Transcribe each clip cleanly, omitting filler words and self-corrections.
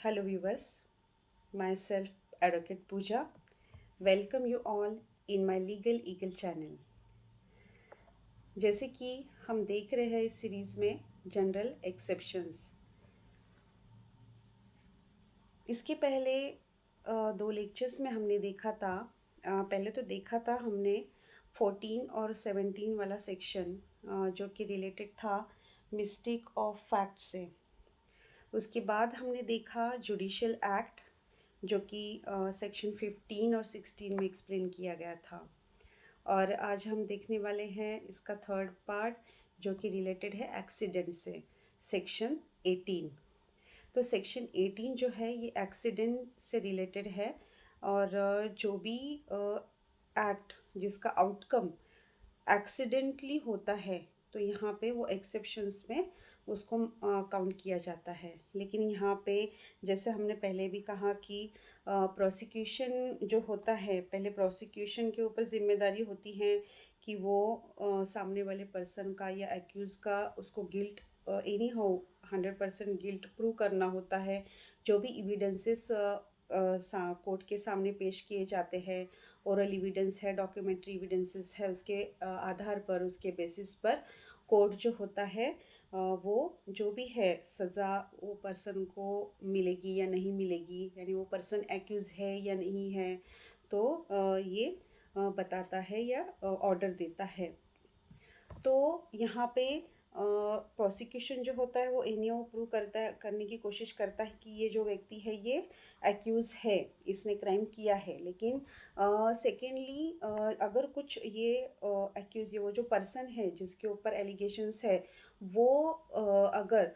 Hello viewers, myself Advocate Pooja. Welcome you all in my Legal Eagle channel. जैसे कि हम देख रहे हैं इस सीरीज़ में जनरल एक्सेप्शंस। इसके पहले दो लेक्चर्स में हमने देखा था, पहले तो देखा था हमने 14 और 17 वाला सेक्शन जो कि रिलेटेड था मिस्टेक ऑफ फैक्ट से। उसके बाद हमने देखा जुडिशियल एक्ट जो कि सेक्शन 15 और 16 में एक्सप्लेन किया गया था। और आज हम देखने वाले हैं इसका थर्ड पार्ट जो कि रिलेटेड है एक्सीडेंट से, सेक्शन 18। तो सेक्शन 18 जो है ये एक्सीडेंट से रिलेटेड है और जो भी एक्ट जिसका आउटकम एक्सीडेंटली होता है तो यहाँ पे वो एक्सेप्शंस में उसको काउंट किया जाता है। लेकिन यहाँ पे जैसे हमने पहले भी कहा कि प्रोसिक्यूशन जो होता है, पहले प्रोसिक्यूशन के ऊपर जिम्मेदारी होती है कि वो सामने वाले पर्सन का या एक्यूज़ का उसको guilt any how 100% guilt prove करना होता है। जो भी एविडेंसेस कोर्ट के सामने पेश किए जाते हैं, ओरल एविडेंस है, डॉक्यूमेंट्री एविडेंसेस है, उसके आधार पर, उसके बेसिस पर कोर्ट जो होता है वो जो भी है सज़ा वो पर्सन को मिलेगी या नहीं मिलेगी, यानी वो पर्सन एक्यूज़ है या नहीं है, तो ये बताता है या ऑर्डर देता है। तो यहाँ पे प्रोसिक्यूशन जो होता है वो एनीओ प्रूव करता है, करने की कोशिश करता है कि ये जो व्यक्ति है ये एक्यूज़ है, इसने क्राइम किया है। लेकिन सेकेंडली अगर कुछ ये एक्यूज़ वो जो पर्सन है जिसके ऊपर एलिगेशंस है वो अगर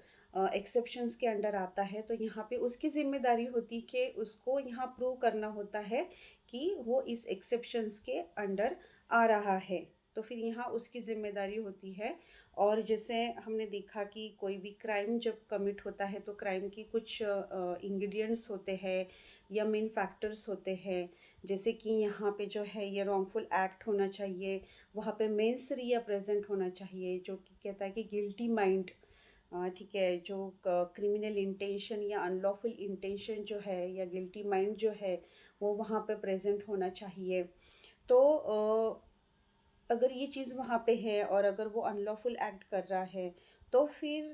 एक्सेप्शंस के अंडर आता है तो यहाँ पे उसकी जिम्मेदारी होती है कि उसको यहाँ प्रूव करना होता है कि वो इस एक्सेप्शंस के अंडर आ रहा है। तो फिर यहाँ उसकी ज़िम्मेदारी होती है। और जैसे हमने देखा कि कोई भी क्राइम जब कमिट होता है तो क्राइम की कुछ इंग्रेडिएंट्स होते हैं या मेन फैक्टर्स होते हैं। जैसे कि यहाँ पे जो है ये रॉन्गफुल एक्ट होना चाहिए, वहाँ पे मेंस रिया प्रेजेंट होना चाहिए जो कि कहता है कि गिल्टी माइंड, ठीक है, जो क्रिमिनल इंटेंशन या अनलॉफुल इंटेंशन जो है या गिल्टी माइंड जो है वो वहाँ पे प्रेजेंट होना चाहिए। तो अगर ये चीज़ वहाँ पे है और अगर वो अनलॉफुल एक्ट कर रहा है तो फिर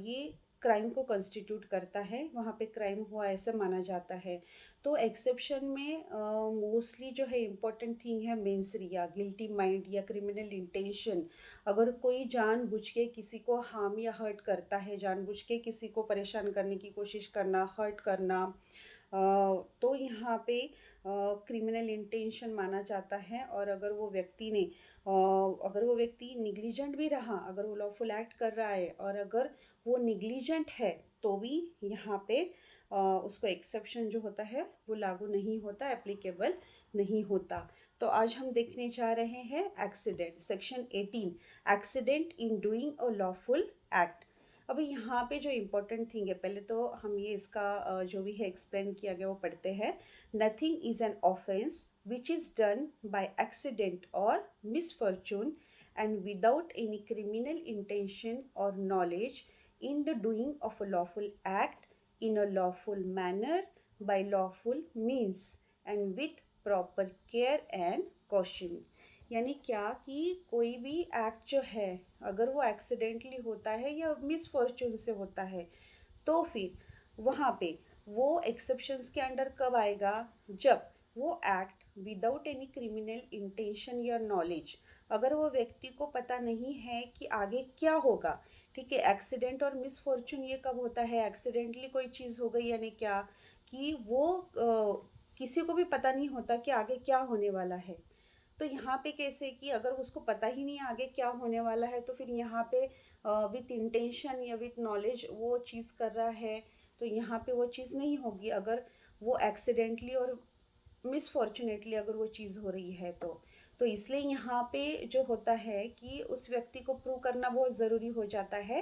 ये क्राइम को कंस्टिट्यूट करता है, वहाँ पे क्राइम हुआ ऐसा माना जाता है। तो एक्सेप्शन में मोस्टली जो है इम्पोर्टेंट थिंग है मेंस रिया, गिल्टी माइंड या क्रिमिनल इंटेंशन। अगर कोई जानबूझ के किसी को हार्म या हर्ट करता है, जानबूझ के किसी को परेशान करने की कोशिश करना, हर्ट करना, तो यहाँ पे क्रिमिनल इंटेंशन माना जाता है। और अगर वो व्यक्ति ने अगर वो व्यक्ति निग्लिजेंट भी रहा, अगर वो लॉफुल एक्ट कर रहा है और अगर वो निग्लिजेंट है तो भी यहाँ पे उसको एक्सेप्शन जो होता है वो लागू नहीं होता, एप्लीकेबल नहीं होता। तो आज हम देखने जा रहे हैं accident, section 18, accident in doing a lawful act. अभी यहाँ पे जो इम्पोर्टेंट थिंग है, पहले तो हम ये इसका जो भी है एक्सप्लेन किया गया वो पढ़ते हैं। Nothing is an offence which is done by accident or misfortune and without any criminal intention or knowledge in the doing of a lawful act in a lawful manner by lawful means and with proper care and caution। यानी क्या कि कोई भी act जो है अगर वो accidentally होता है या मिसफॉर्चून से होता है तो फिर वहाँ पे वो एक्सेप्शंस के अंडर कब आएगा, जब वो act without any criminal intention या नॉलेज, अगर वो व्यक्ति को पता नहीं है कि आगे क्या होगा। ठीक है, एक्सीडेंट और मिसफॉर्चून ये कब होता है, एक्सीडेंटली कोई चीज़ हो गई यानी क्या कि वो किसी को भी पता नहीं होता कि आगे क्या होने वाला है। तो यहाँ पे कैसे कि अगर उसको पता ही नहीं आगे क्या होने वाला है तो फिर यहाँ पे विथ इंटेंशन या विथ नॉलेज वो चीज़ कर रहा है तो यहाँ पे वो चीज़ नहीं होगी। अगर वो एक्सीडेंटली और मिसफॉर्चुनेटली अगर वो चीज़ हो रही है तो इसलिए यहाँ पे जो होता है कि उस व्यक्ति को प्रूव करना बहुत ज़रूरी हो जाता है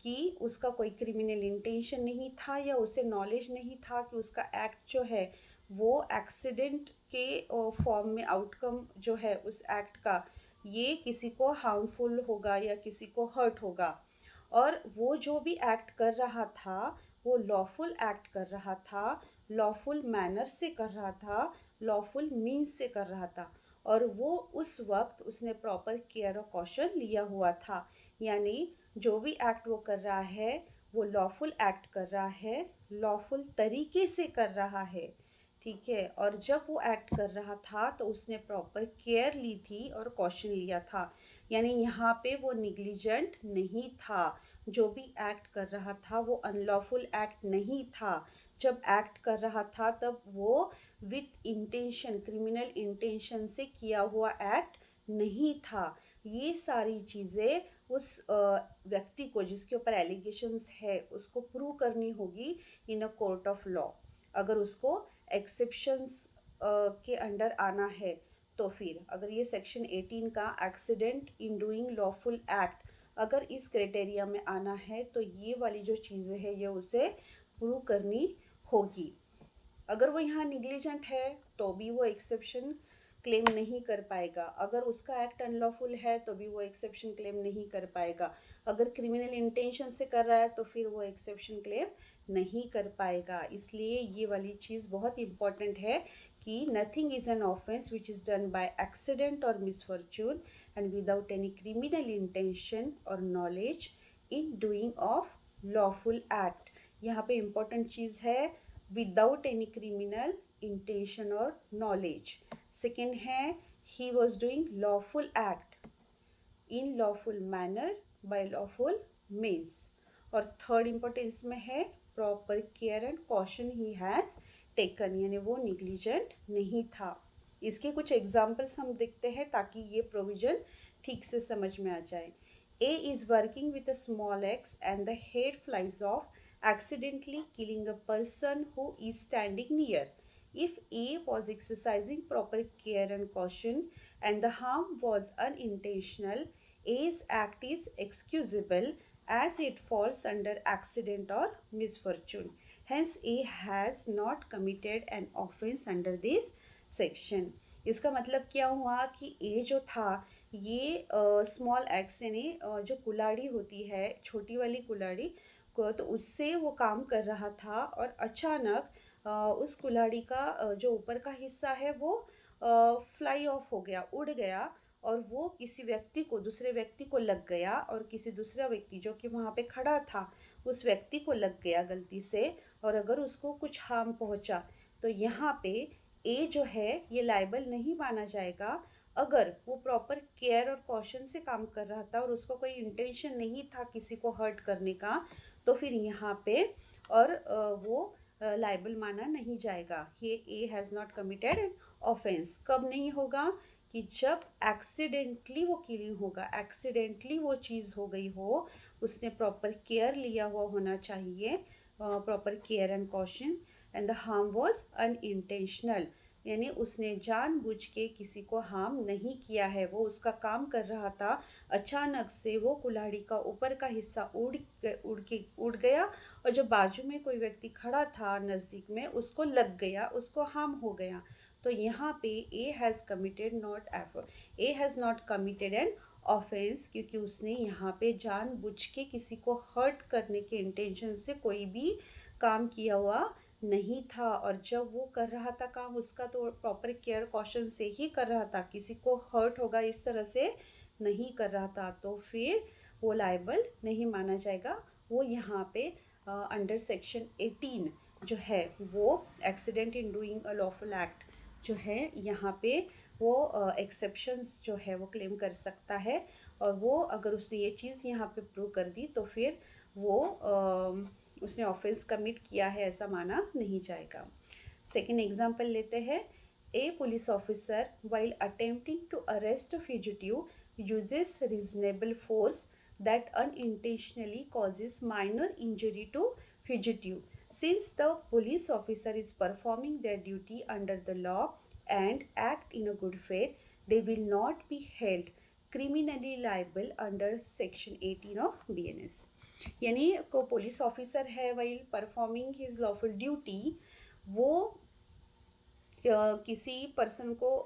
कि उसका कोई क्रिमिनल इंटेंशन नहीं था या उसे नॉलेज नहीं था कि उसका एक्ट जो है वो एक्सीडेंट के फॉर्म में आउटकम जो है उस एक्ट का ये किसी को हार्मफुल होगा या किसी को हर्ट होगा। और वो जो भी एक्ट कर रहा था वो लॉफुल एक्ट कर रहा था, लॉफुल मैनर से कर रहा था, लॉफुल मीन्स से कर रहा था, और वो उस वक्त उसने प्रॉपर केयर और कॉशन लिया हुआ था। यानी जो भी एक्ट वो कर रहा है वो लॉफुल एक्ट कर रहा है, लॉफुल तरीके से कर रहा है, ठीक है। और जब वो एक्ट कर रहा था तो उसने प्रॉपर केयर ली थी और कॉशन लिया था। यानी यहाँ पे वो निग्लिजेंट नहीं था। जो भी एक्ट कर रहा था वो अनलॉफुल एक्ट नहीं था। जब एक्ट कर रहा था तब वो विथ इंटेंशन, क्रिमिनल इंटेंशन से किया हुआ एक्ट नहीं था। ये सारी चीज़ें उस व्यक्ति को जिसके ऊपर एलिगेशंस है उसको प्रूव करनी होगी इन अ कोर्ट ऑफ लॉ। अगर उसको एक्सेप्शंस के अंडर आना है तो फिर अगर ये सेक्शन 18 का accident in doing lawful act अगर इस क्राइटेरिया में आना है तो ये वाली जो चीज़ें हैं ये उसे प्रूव करनी होगी। अगर वो यहाँ निग्लिजेंट है तो भी वो एक्सेप्शन क्लेम नहीं कर पाएगा। अगर उसका एक्ट अनलॉफुल है तो भी वो एक्सेप्शन क्लेम नहीं कर पाएगा। अगर क्रिमिनल इंटेंशन से कर रहा है तो फिर वो एक्सेप्शन क्लेम नहीं कर पाएगा। इसलिए ये वाली चीज़ बहुत इंपॉर्टेंट है कि nothing is an offence which is done by accident और misfortune and without any criminal intention और knowledge in doing of lawful act. यहाँ पे इम्पॉर्टेंट चीज़ है विदाउट एनी क्रिमिनल इंटेंशन और नॉलेज। सेकेंड है he was doing lawful act in lawful manner by lawful means. और third importance में है proper care and caution he has taken, यानी वो निग्लिजेंट नहीं था। इसके कुछ एग्जाम्पल्स हम देखते हैं ताकि ये प्रोविजन ठीक से समझ में आ जाए। A is working with a small axe and the head flies off, accidentally killing a person who is standing near. If A was exercising proper care and caution and the harm was unintentional, A's act is excusable as it falls under accident or misfortune. Hence, A has not committed an offense under this section. इसका मतलब क्या हुआ कि ए जो था ये small x यानी जो कुल्हाड़ी होती है छोटी वाली कुल्हाड़ी को, तो उससे वो काम कर रहा था और अचानक उस कुल्हाड़ी का जो ऊपर का हिस्सा है वो फ्लाई ऑफ हो गया, उड़ गया, और वो किसी व्यक्ति को, दूसरे व्यक्ति को लग गया, और किसी दूसरा व्यक्ति जो कि वहाँ पे खड़ा था उस व्यक्ति को लग गया गलती से, और अगर उसको कुछ हार्म पहुँचा तो यहाँ पे ए जो है ये लाइबल नहीं माना जाएगा अगर वो प्रॉपर केयर और कॉशन से काम कर रहा था और उसको कोई इंटेंशन नहीं था किसी को हर्ट करने का, तो फिर यहाँ पे और वो लाइबल माना नहीं जाएगा। ये A has not committed an offence. कब नहीं होगा कि जब एक्सीडेंटली वो किलिंग होगा, एक्सीडेंटली वो चीज़ हो गई हो, उसने प्रॉपर केयर लिया हुआ होना चाहिए, proper care and caution, and the harm was unintentional, यानी उसने जानबूझ के किसी को हार्म नहीं किया है। वो उसका काम कर रहा था, अचानक से वो कुल्हाड़ी का ऊपर का हिस्सा उड़ गया, और जो बाजू में कोई व्यक्ति खड़ा था नज़दीक में उसको लग गया, उसको हार्म हो गया। तो यहाँ पे A has committed not F A has not committed an offence, क्योंकि उसने यहाँ पे जानबूझ के किसी को हर्ट करने के इंटेंशन से कोई भी काम किया हुआ नहीं था। और जब वो कर रहा था काम उसका तो प्रॉपर केयर कॉशन से ही कर रहा था, किसी को हर्ट होगा इस तरह से नहीं कर रहा था, तो फिर वो लाइबल नहीं माना जाएगा। वो यहाँ पे अंडर सेक्शन 18 जो है वो accident in doing a lawful act जो है यहाँ पे वो एक्सेप्शंस जो है वो क्लेम कर सकता है, और वो अगर उसने ये चीज़ यहाँ पे प्रूव कर दी तो फिर वो उसने ऑफेंस कमिट किया है ऐसा माना नहीं जाएगा। सेकेंड एग्जाम्पल लेते हैं। A police officer while attempting to arrest a fugitive uses reasonable force that unintentionally causes minor injury to fugitive. Since the police officer is performing their duty under the law and act in a good faith, they will not be held criminally liable under section 18 of BNS. यानी को police officer है while performing his lawful duty, वो किसी person को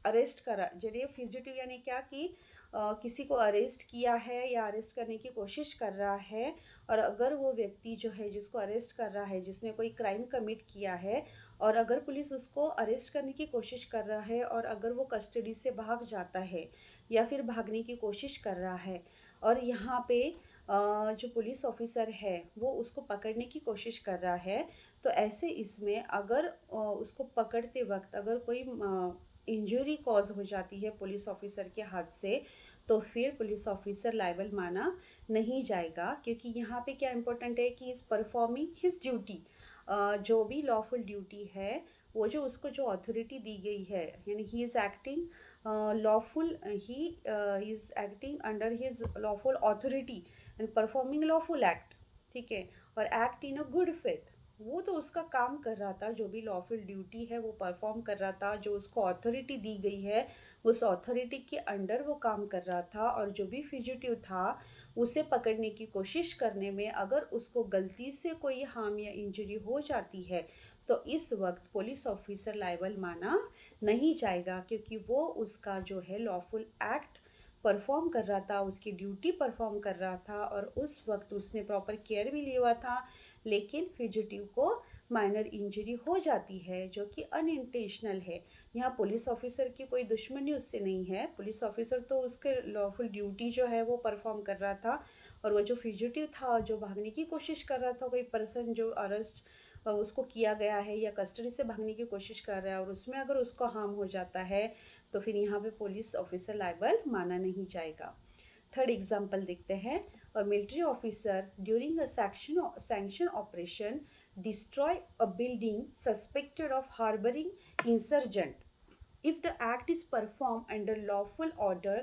arrest करा, जरिए fugitive यानी क्या कि किसी को अरेस्ट किया है या अरेस्ट करने की कोशिश कर रहा है, और अगर वो व्यक्ति जो है जिसको अरेस्ट कर रहा है, जिसने कोई क्राइम कमिट किया है, और अगर पुलिस उसको अरेस्ट करने की कोशिश कर रहा है और अगर वो कस्टडी से भाग जाता है या फिर भागने की कोशिश कर रहा है, और यहाँ पे जो पुलिस ऑफिसर है वो उसको पकड़ने की कोशिश कर रहा है, तो ऐसे इसमें अगर उसको पकड़ते वक्त अगर कोई इंजरी कॉज हो जाती है पुलिस ऑफिसर के हाथ से, तो फिर पुलिस ऑफिसर लायबल माना नहीं जाएगा, क्योंकि यहाँ पे क्या इम्पोर्टेंट है कि इज़ परफॉर्मिंग हिज ड्यूटी। जो भी लॉफुल ड्यूटी है, वो जो उसको जो अथॉरिटी दी गई है, यानी he is acting lawful, he is acting under his lawful authority and performing lawful act, ठीक है, और act in a good faith. वो तो उसका काम कर रहा था, जो भी लॉफुल ड्यूटी है वो परफॉर्म कर रहा था, जो उसको अथॉरिटी दी गई है उस अथॉरिटी के अंडर वो काम कर रहा था, और जो भी फ्यूजिटिव था उसे पकड़ने की कोशिश करने में अगर उसको गलती से कोई हार्म या इंजरी हो जाती है, तो इस वक्त पुलिस ऑफिसर लायबल माना नहीं जाएगा, क्योंकि वो उसका जो है लॉफुल एक्ट परफॉर्म कर रहा था, उसकी ड्यूटी परफॉर्म कर रहा था, और उस वक्त उसने प्रॉपर केयर भी लिया हुआ था, लेकिन फ्यूजिटिव को माइनर इंजरी हो जाती है जो कि अनइंटेंशनल है। यहाँ पुलिस ऑफिसर की कोई दुश्मनी उससे नहीं है, पुलिस ऑफिसर तो उसके लॉफुल ड्यूटी जो है वो परफॉर्म कर रहा था, और वो जो फ्यूजिटिव था, जो भागने की कोशिश कर रहा था, कोई पर्सन जो अरेस्ट उसको किया गया है या कस्टडी से भागने की कोशिश कर रहा है, और उसमें अगर उसको हार्म हो जाता है, तो फिर यहाँ पे पुलिस ऑफिसर लायबल माना नहीं जाएगा। थर्ड एग्जाम्पल देखते हैं। A military officer during a sanction operation destroy a building suspected of harboring insurgent. If the act is performed under lawful order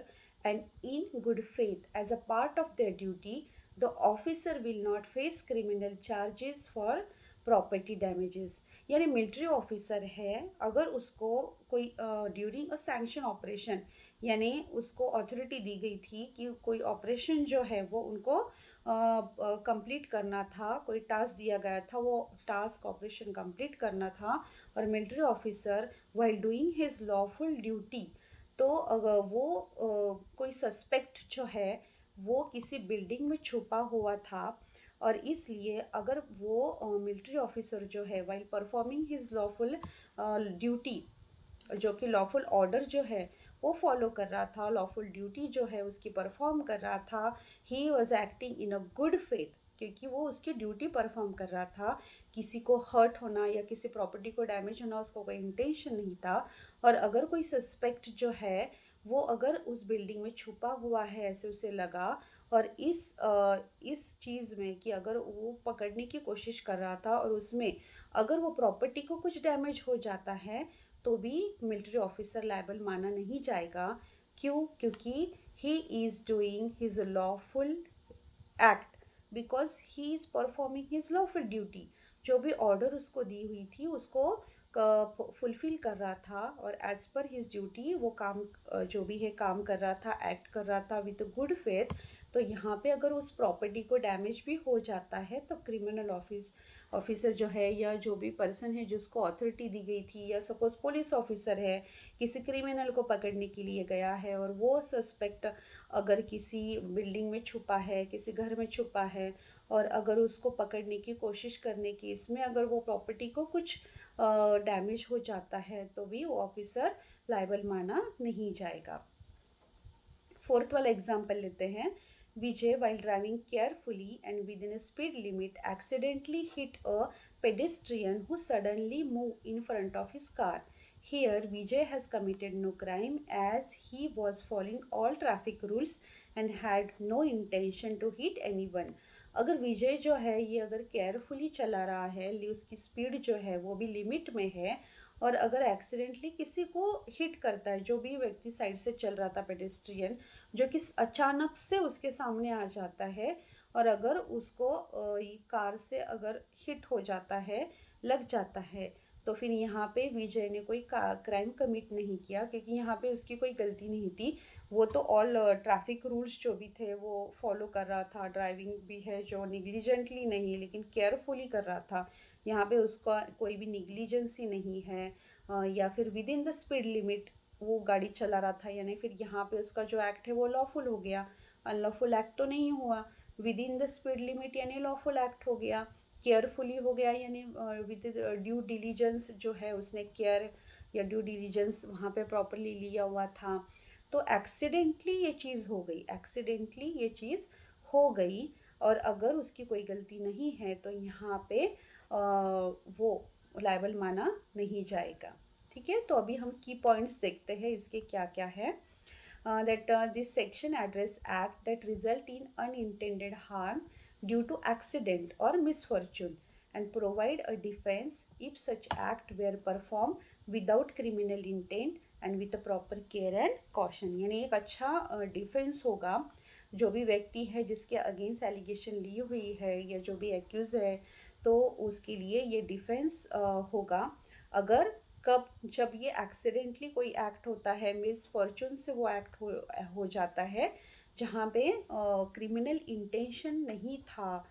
and in good faith as a part of their duty, the officer will not face criminal charges for property damages. यानी military officer है, अगर उसको कोई during a sanction operation, यानी उसको authority दी गई थी कि कोई ऑपरेशन जो है वो उनको कंप्लीट करना था, कोई टास्क दिया गया था, वो टास्क ऑपरेशन कंप्लीट करना था, और military officer while doing his lawful duty, तो अगर वो कोई सस्पेक्ट जो है वो किसी बिल्डिंग में छुपा हुआ था, और इसलिए अगर वो मिलिट्री ऑफिसर जो है while performing his lawful duty, जो कि लॉफुल ऑर्डर जो है वो फॉलो कर रहा था, लॉफुल ड्यूटी जो है उसकी परफॉर्म कर रहा था, he was acting in a good faith, क्योंकि वो उसकी ड्यूटी परफॉर्म कर रहा था, किसी को हर्ट होना या किसी प्रॉपर्टी को डैमेज होना उसको कोई इंटेंशन नहीं था, और अगर कोई सस्पेक्ट जो है वो अगर उस बिल्डिंग में छुपा हुआ है, ऐसे उसे लगा, और इस चीज़ में कि अगर वो पकड़ने की कोशिश कर रहा था और उसमें अगर वो प्रॉपर्टी को कुछ डैमेज हो जाता है, तो भी मिलिट्री ऑफिसर लायबल माना नहीं जाएगा। क्यों? क्योंकि he is doing his lawful act, because he is performing his lawful duty. जो भी ऑर्डर उसको दी हुई थी उसको फुलफिल कर रहा था, और एज पर हिज ड्यूटी वो काम जो भी है काम कर रहा था, एक्ट कर रहा था विद गुड फेथ। तो यहाँ पे अगर उस प्रॉपर्टी को डैमेज भी हो जाता है, तो क्रिमिनल ऑफिसर जो है या जो भी पर्सन है जिसको अथॉरिटी दी गई थी, या सपोज पुलिस ऑफिसर है किसी क्रिमिनल को पकड़ने के लिए गया है, और वो सस्पेक्ट अगर किसी बिल्डिंग में छुपा है, किसी घर में छुपा है, और अगर उसको पकड़ने की कोशिश करने की इसमें अगर वो प्रॉपर्टी को कुछ डैमेज हो जाता है, तो भी वो ऑफिसर लायबल माना नहीं जाएगा। फोर्थ वाला एग्जाम्पल लेते हैं। विजय while driving carefully and within a speed limit accidentally hit a pedestrian who suddenly moved in front of his car. Here Vijay has committed no crime as he was following all traffic rules and had no intention to hit anyone. अगर विजय जो है ये अगर carefully चला रहा है, उसकी speed जो है वो भी लिमिट में है, और अगर एक्सीडेंटली किसी को हिट करता है, जो भी व्यक्ति साइड से चल रहा था पेडेस्ट्रियन, जो कि अचानक से उसके सामने आ जाता है, और अगर उसको कार से अगर हिट हो जाता है, लग जाता है, तो फिर यहाँ पे विजय ने कोई क्राइम कमिट नहीं किया, क्योंकि यहाँ पे उसकी कोई गलती नहीं थी। वो तो ऑल ट्रैफिक रूल्स जो भी थे वो फॉलो कर रहा था, ड्राइविंग भी है जो निग्लिजेंटली नहीं लेकिन केयरफुली कर रहा था। यहाँ पे उसका कोई भी निग्लिजेंसी नहीं है, या फिर with in the speed limit वो गाड़ी चला रहा था, यानी फिर यहाँ पे उसका जो एक्ट है वो लॉफुल हो गया। अनलॉफुल एक्ट तो नहीं हुआ। With in the speed limit यानी लॉफुल एक्ट हो गया। केयरफुली हो गया यानी विद ड्यू डिलीजेंस जो है उसने केयर या ड्यू डिलीजेंस वहाँ पे प्रॉपरली लिया हुआ था। तो एक्सीडेंटली ये चीज़ हो गई, एक्सीडेंटली ये चीज़ हो गई। और अगर उसकी कोई गलती नहीं है तो यहाँ पे वो लायबल माना नहीं जाएगा। ठीक है, तो अभी हम की पॉइंट्स देखते हैं इसके क्या क्या है। that this section address act that result in unintended harm due to accident or misfortune and provide a defense if such act were performed without criminal intent and with a proper care and caution। यानी एक अच्छा defence होगा। जो भी व्यक्ति है जिसके against allegation ली हुई है या जो भी एक्यूज है, तो उसके लिए ये डिफेंस होगा। अगर कब, जब ये एक्सीडेंटली कोई एक्ट होता है, मिस फॉर्चून से वो एक्ट हो जाता है, जहाँ पे क्रिमिनल इंटेंशन नहीं था,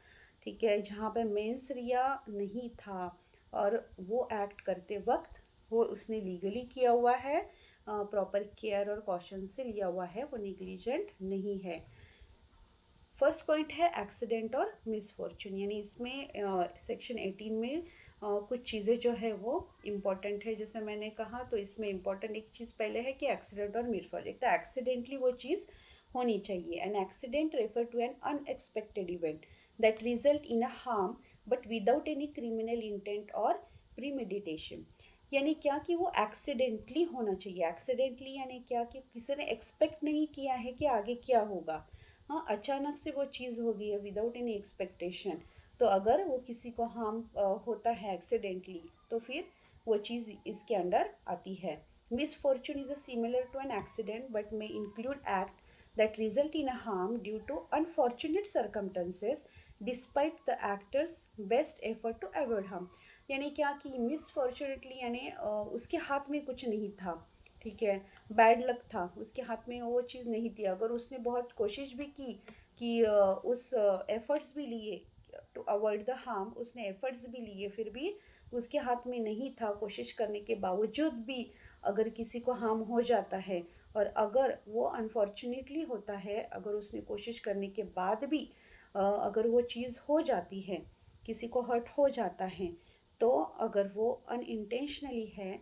ठीक है, जहाँ पे मेंस रिया नहीं था, और वो एक्ट करते वक्त वो उसने लीगली किया हुआ है, प्रॉपर केयर और कॉशन से लिया हुआ है, वो निग्लिजेंट नहीं है। फर्स्ट पॉइंट है एक्सीडेंट और मिसफॉर्चून, यानी इसमें सेक्शन 18 में कुछ चीज़ें जो है वो इम्पॉर्टेंट है। जैसे मैंने कहा, तो इसमें इम्पॉर्टेंट एक चीज़ पहले है कि एक्सीडेंट और मिसफॉर्चून, एक तो एक्सीडेंटली वो चीज़ होनी चाहिए। An accident refer to an unexpected event that result in a harm but without any criminal intent और प्रीमेडिटेशन। यानी क्या कि वो एक्सीडेंटली होना चाहिए। एक्सीडेंटली यानी क्या कि किसी ने एक्सपेक्ट नहीं किया है कि आगे क्या होगा, हाँ, अचानक से वो चीज़ हो गई है विदाउट एनी एक्सपेक्टेशन। तो अगर वो किसी को हार्म होता है एक्सीडेंटली, तो फिर वो चीज़ इसके अंडर आती है। Misfortune is a similar to an accident but may include act that result in a harm due to unfortunate circumstances despite the actor's best effort to avoid harm। यानी क्या कि मिसफॉर्चुनेटली यानी उसके हाथ में कुछ नहीं था, ठीक है, बैड लक था, उसके हाथ में वो चीज़ नहीं थी। अगर उसने बहुत कोशिश भी की कि उस एफर्ट्स भी लिए टू अवॉइड द हार्म, उसने एफर्ट्स भी लिए, फिर भी उसके हाथ में नहीं था, कोशिश करने के बावजूद भी अगर किसी को हार्म हो जाता है, और अगर वो अनफॉर्चुनेटली होता है, अगर उसने कोशिश करने के बाद भी अगर वो चीज़ हो जाती है, किसी को हर्ट हो जाता है, तो अगर वो अनइंटेंशनली है,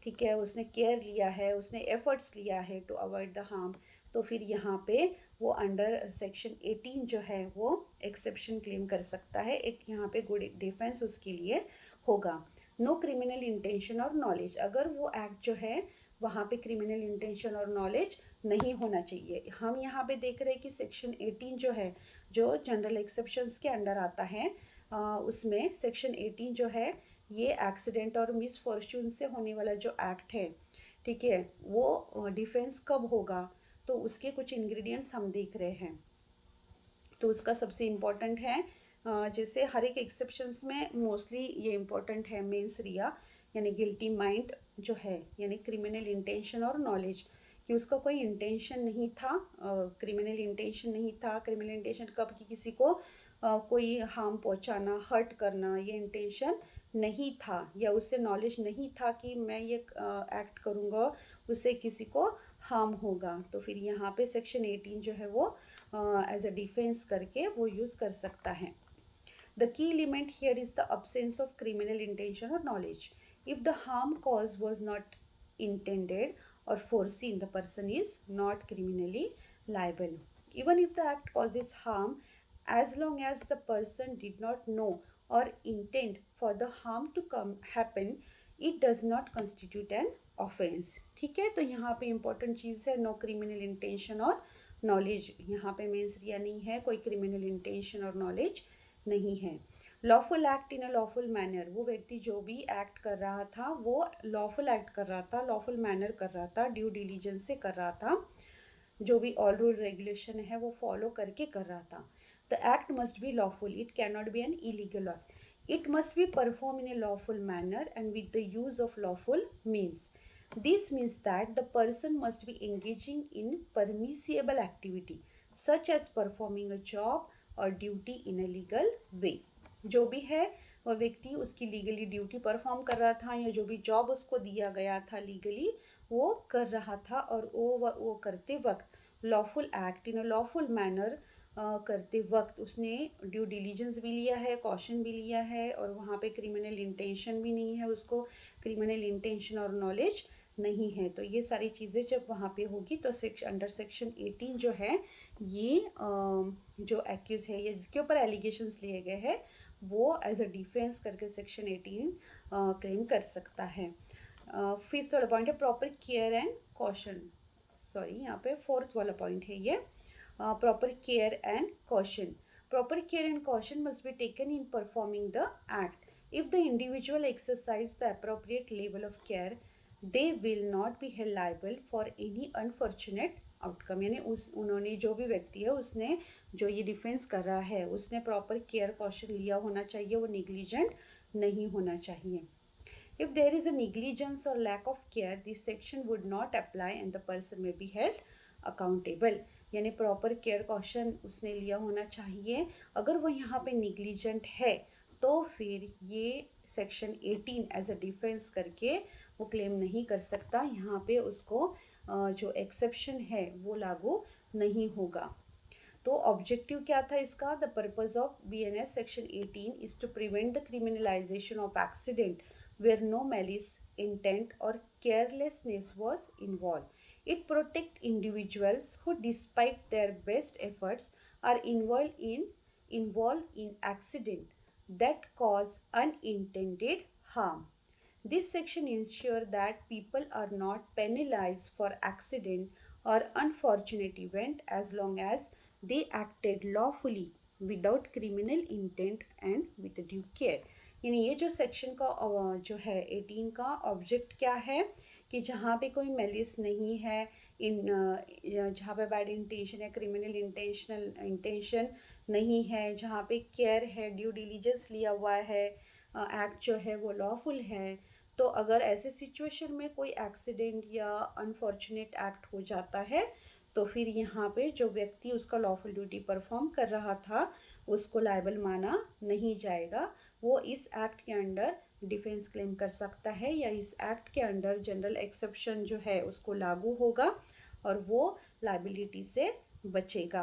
ठीक है, उसने केयर लिया है, उसने एफर्ट्स लिया है टू अवॉइड द हार्म, तो फिर यहाँ पे वो अंडर सेक्शन 18 जो है वो एक्सेप्शन क्लेम कर सकता है। एक यहाँ पे गुड डिफेंस उसके लिए होगा। नो क्रिमिनल इंटेंशन और नॉलेज, अगर वो एक्ट जो है वहाँ पे क्रिमिनल इंटेंशन और नॉलेज नहीं होना चाहिए। हम यहाँ पे देख रहे हैं कि सेक्शन 18 जो है, जो जनरल एक्सेप्शंस के अंडर आता है, उसमें सेक्शन 18 जो है ये एक्सीडेंट और मिसफॉर्चून से होने वाला जो एक्ट है, ठीक है, वो डिफेंस कब होगा, तो उसके कुछ इंग्रेडिएंट्स हम देख रहे हैं। तो उसका सबसे इम्पॉर्टेंट है, जैसे हर एक एक्सेप्शंस में मोस्टली ये इम्पॉर्टेंट है मेंस रिया यानी गिल्टी माइंड जो है, यानी क्रिमिनल इंटेंशन और नॉलेज, कि उसका कोई इंटेंशन नहीं था, क्रिमिनल इंटेंशन नहीं था। क्रिमिनल इंटेंशन कब, कि किसी को कोई हार्म पहुंचाना, हर्ट करना, ये इंटेंशन नहीं था, या उससे नॉलेज नहीं था कि मैं ये एक्ट करूँगा उससे किसी को हार्म होगा। तो फिर यहाँ पे सेक्शन 18 जो है वो एज अ डिफेंस करके वो यूज़ कर सकता है। The key element here is the absence of criminal intention or knowledge. If the harm caused was not intended or foreseen, the person is not criminally liable. Even if the act causes harm, as long as the person did not know or intend for the harm to happen, it does not constitute an offense। ठीक है, तो यहाँ पे important चीज़ है no criminal intention और knowledge. यहाँ पे means या नहीं है, कोई क्रिमिनल इंटेंशन और नॉलेज नहीं है। Lawful act in a lawful manner, वो व्यक्ति जो भी एक्ट कर रहा था वो लॉफुल एक्ट कर रहा था, लॉफुल मैनर कर रहा था, ड्यू डिलीजेंस से कर रहा था, जो भी ऑल रूल रेगुलेशन है वो फॉलो करके कर रहा था। The act must be lawful, it can not be an illegal act. It must be perform in A lawful manner and with the use of lawful means. This means that the person must be engaging in permissible activity such as performing a job or duty in a legal way। जो भी है वह व्यक्ति उसकी legally duty perform कर रहा था, या जो भी जॉब उसको दिया गया था लीगली वो कर रहा था, और वो करते वक्त lawful act in a lawful manner करते वक्त उसने ड्यू डिलीजेंस भी लिया है, कॉशन भी लिया है, और वहाँ पे क्रिमिनल इंटेंशन भी नहीं है, उसको क्रिमिनल इंटेंशन और नॉलेज नहीं है। तो ये सारी चीज़ें जब वहाँ पे होगी तो अंडर सेक्शन 18 जो है ये जो एक्यूज है या जिसके ऊपर एलिगेशंस लिए गए हैं वो एज अ डिफेंस करके सेक्शन 18 क्लेम कर सकता है। फिफ्थ वाला पॉइंट है proper care and caution, sorry यहाँ पे फोर्थ वाला पॉइंट है ये, proper care and caution. Proper care and caution must be taken in performing the act. If the individual exercise the appropriate level of care, they will not be held liable for any unfortunate outcome. यानी उन्होंने जो भी व्यक्ति है उसने जो ये defence कर रहा है उसने प्रॉपर केयर कॉशन लिया होना चाहिए, वो निग्लिजेंट नहीं होना चाहिए। If there is a negligence or lack of care, this section would not apply and the person may be held accountable. यानी प्रॉपर केयर कॉशन उसने लिया होना चाहिए। अगर वो यहाँ पे निग्लिजेंट है तो फिर ये सेक्शन 18 एज अ डिफेंस करके वो क्लेम नहीं कर सकता, यहाँ पे उसको जो एक्सेप्शन है वो लागू नहीं होगा। तो ऑब्जेक्टिव क्या था इसका? The purpose of BNS section 18 is to prevent the criminalisation of accident where no malice, intent, or carelessness was involved. It protects individuals who, despite their best efforts, are involved in accident that cause unintended harm. This section ensures that people are not penalized for accident or unfortunate event as long as they acted lawfully without criminal intent and with due care. यानी ये जो section का जो है 18 का object क्या है कि जहाँ पे कोई मेलिस नहीं है, इन जहाँ पे बैड इंटेंशन या क्रिमिनल इंटेंशन नहीं है, जहाँ पे केयर है, ड्यू डिलीजेंस लिया हुआ है, एक्ट जो है वो लॉफुल है, तो अगर ऐसे सिचुएशन में कोई एक्सीडेंट या अनफॉर्चुनेट एक्ट हो जाता है तो फिर यहाँ पे जो व्यक्ति उसका लॉफुल ड्यूटी परफॉर्म कर रहा था उसको लायबल माना नहीं जाएगा। वो इस एक्ट के अंडर डिफेंस क्लेम कर सकता है या इस एक्ट के अंडर जनरल एक्सेप्शन जो है उसको लागू होगा और वो लायबिलिटी से बचेगा।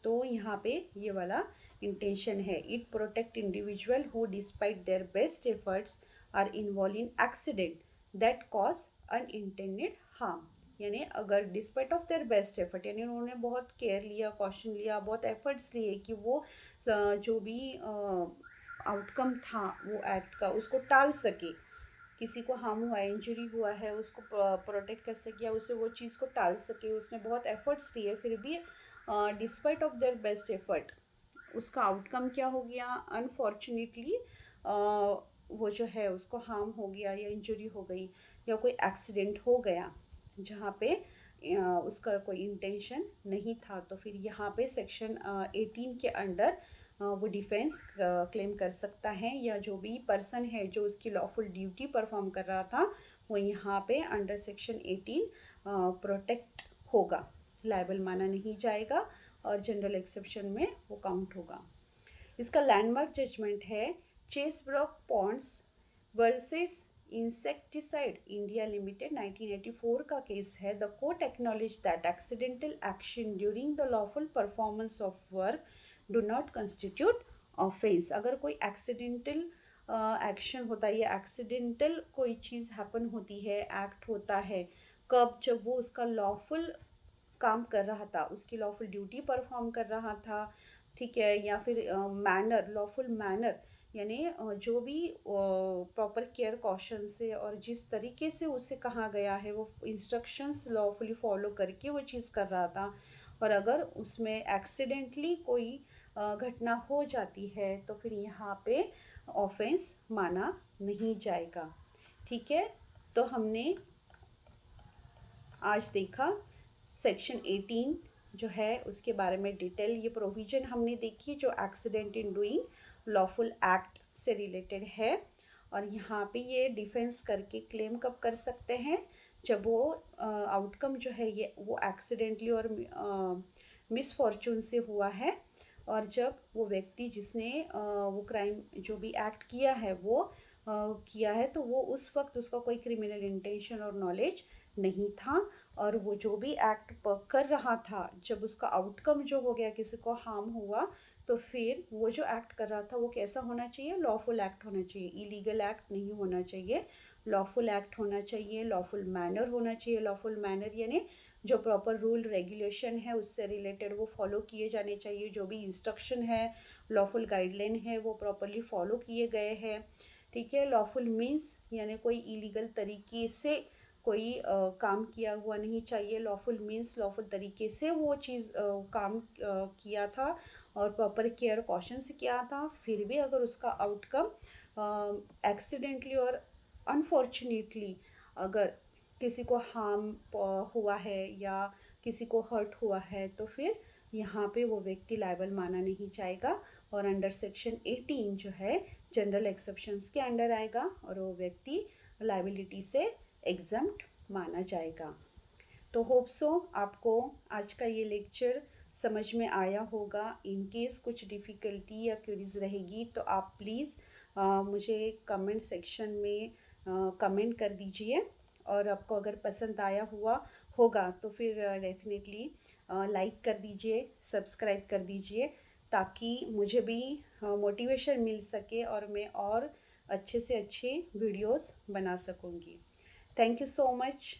तो यहाँ पे ये वाला इंटेंशन है, it protect individual who despite their best efforts are involved in accident that cause unintended harm. यानी अगर despite of their best effort, यानी उन्होंने बहुत केयर लिया, कॉशन लिया, बहुत एफर्ट्स लिए कि वो जो भी आउटकम था वो एक्ट का उसको टाल सके, किसी को हार्म हुआ है, इंजरी हुआ है, उसको प्रोटेक्ट कर सके या उसे वो चीज़ को टाल सके, उसने बहुत एफर्ट्स लिए, फिर भी despite of their best effort उसका आउटकम क्या हो गया? अनफॉर्चुनेटली वो जो है उसको हार्म हो गया या इंजरी हो गई या कोई एक्सीडेंट हो गया जहाँ पे उसका कोई इंटेंशन नहीं था, तो फिर यहाँ पे सेक्शन 18 के अंडर वो डिफेंस क्लेम कर सकता है, या जो भी पर्सन है जो उसकी लॉफुल ड्यूटी परफॉर्म कर रहा था वो यहाँ पे अंडर सेक्शन 18 प्रोटेक्ट होगा, लायबल माना नहीं जाएगा और जनरल एक्सेप्शन में वो काउंट होगा। इसका लैंडमार्क जजमेंट है Chesebrough Ponds versus insecticide India limited 1984 का केस है। The court acknowledge that accidental action during the lawful performance of work do not constitute offence. अगर कोई एक्सीडेंटल एक्शन होता है या एक्सीडेंटल कोई चीज़ हैपन होती है, एक्ट होता है, कब? जब वो उसका लॉफुल काम कर रहा था, उसकी लॉफुल ड्यूटी परफॉर्म कर रहा था, ठीक है, या फिर मैनर, लॉफुल मैनर, यानी जो भी प्रॉपर केयर कॉशन से और जिस तरीके से उसे कहा गया है वो इंस्ट्रक्शंस लॉफुली फॉलो करके वो चीज़ कर रहा था, और अगर उसमें एक्सीडेंटली कोई घटना हो जाती है तो फिर यहाँ पे ऑफेंस माना नहीं जाएगा। ठीक है, तो हमने आज देखा सेक्शन 18 जो है उसके बारे में डिटेल ये प्रोविज़न हमने देखी जो accident in doing lawful act से रिलेटेड है, और यहाँ पे ये डिफेंस करके क्लेम कब कर सकते हैं? जब वो आउटकम जो है ये वो एक्सीडेंटली और मिसफॉर्चून से हुआ है और जब वो व्यक्ति जिसने वो क्राइम जो भी एक्ट किया है वो किया है, तो वो उस वक्त उसका कोई क्रिमिनल इंटेंशन और नॉलेज नहीं था। और वो जो भी एक्ट कर रहा था, जब उसका आउटकम जो हो गया, किसी को हार्म हुआ, तो फिर वो जो एक्ट कर रहा था वो कैसा होना चाहिए? लॉफुल एक्ट होना चाहिए, इलीगल एक्ट नहीं होना चाहिए। लॉफुल एक्ट होना चाहिए, लॉफुल मैनर होना चाहिए। लॉफुल मैनर यानी जो प्रॉपर रूल रेगुलेशन है उससे रिलेटेड वो फॉलो किए जाने चाहिए। जो भी इंस्ट्रक्शन है, लॉफुल गाइडलाइन है, वो प्रॉपरली फॉलो किए गए हैं। ठीक है। लॉफुल मीन्स यानी कोई इलीगल तरीके से कोई काम किया हुआ नहीं चाहिए। लॉफुल मीन्स लॉफुल तरीके से वो चीज़ काम किया था और प्रॉपर केयर कॉशन से किया था। फिर भी अगर उसका आउटकम एक्सीडेंटली और अनफॉर्चुनेटली अगर किसी को हार्म हुआ है या किसी को हर्ट हुआ है, तो फिर यहाँ पे वो व्यक्ति लायबल माना नहीं जाएगा और अंडर सेक्शन 18 जो है जनरल एक्सेप्शंस के अंडर आएगा और वो व्यक्ति लायबिलिटी से एग्जम्प्ट माना जाएगा। तो होप सो आपको आज का ये लेक्चर समझ में आया होगा। इन केस कुछ डिफ़िकल्टी या क्वेरीज रहेगी तो आप प्लीज़ मुझे कमेंट सेक्शन में कमेंट कर दीजिए। और आपको अगर पसंद आया हुआ होगा तो फिर डेफिनेटली लाइक कर दीजिए, सब्सक्राइब कर दीजिए, ताकि मुझे भी मोटिवेशन मिल सके और मैं और अच्छे से अच्छे वीडियोस बना सकूँगी। Thank you so much.